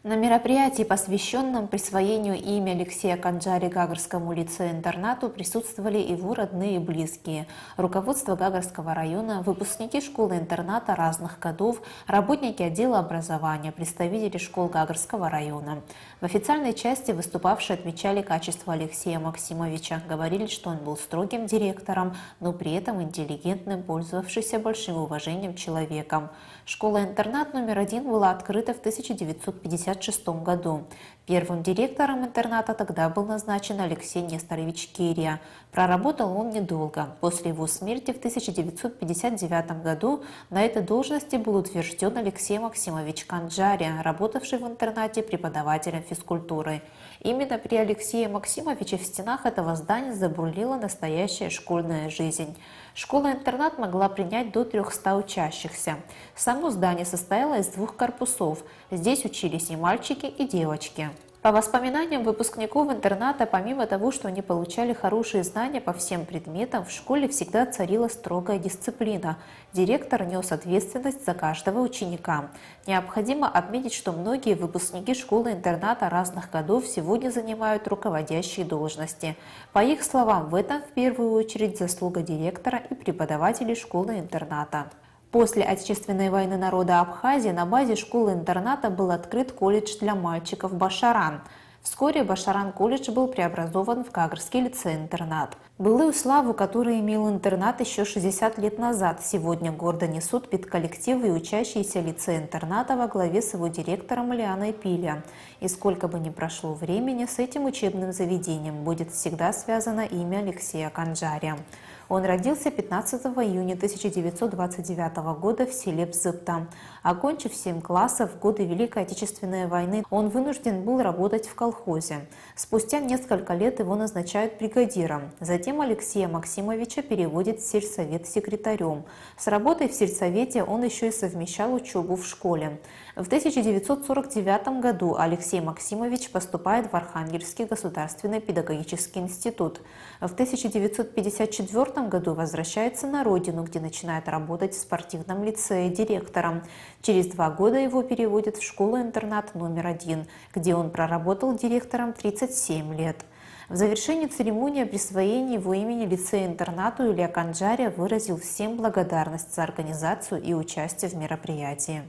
На мероприятии, посвященном присвоению имени Алексея Канджари Гагарскому лицею-интернату, присутствовали его родные и близкие, руководство Гагарского района, выпускники школы-интерната разных годов, работники отдела образования, представители школ Гагарского района. В официальной части выступавшие отмечали качество Алексея Максимовича, говорили, что он был строгим директором, но при этом интеллигентным, пользовавшийся большим уважением человеком. Школа-интернат номер 1 была открыта в 1956 году. Первым директором интерната тогда был назначен Алексей Несторович Кирия. Проработал он недолго. После его смерти в 1959 году на этой должности был утвержден Алексей Максимович Канджари, работавший в интернате преподавателем физкультуры. Именно при Алексее Максимовиче в стенах этого здания забурлила настоящая школьная жизнь. Школа-интернат могла принять до 300 учащихся. Само здание состояло из 2 корпусов. Здесь учились и мальчики, и девочки. По воспоминаниям выпускников интерната, помимо того, что они получали хорошие знания по всем предметам, в школе всегда царила строгая дисциплина. Директор нес ответственность за каждого ученика. Необходимо отметить, что многие выпускники школы-интерната разных годов сегодня занимают руководящие должности. По их словам, в этом в первую очередь заслуга директора и преподавателей школы-интерната. После Отечественной войны народа Абхазии на базе школы-интерната был открыт колледж для мальчиков Башаран. Вскоре Башаран-колледж был преобразован в Гагарский лицей-интернат. Былую славу, которую имел интернат еще 60 лет назад, сегодня гордо несут педколлективы и учащиеся лицея-интерната во главе с его директором Лианой Пиля. И сколько бы ни прошло времени, с этим учебным заведением будет всегда связано имя Алексея Канджари. Он родился 15 июня 1929 года в селе Бзыпта. Окончив 7 классов в годы Великой Отечественной войны, он вынужден был работать в колхозе. Спустя несколько лет его назначают бригадиром. Затем Алексея Максимовича переводят в сельсовет секретарем. С работой в сельсовете он еще и совмещал учебу в школе. В 1949 году Алексей Максимович поступает в Архангельский государственный педагогический институт. В 1954 году возвращается на родину, где начинает работать в спортивном лицее директором. Через 2 года его переводят в школу-интернат номер 1, где он проработал директором 37 лет. В завершении церемонии присвоения его имени лицею-интернату Илья Канджари выразил всем благодарность за организацию и участие в мероприятии.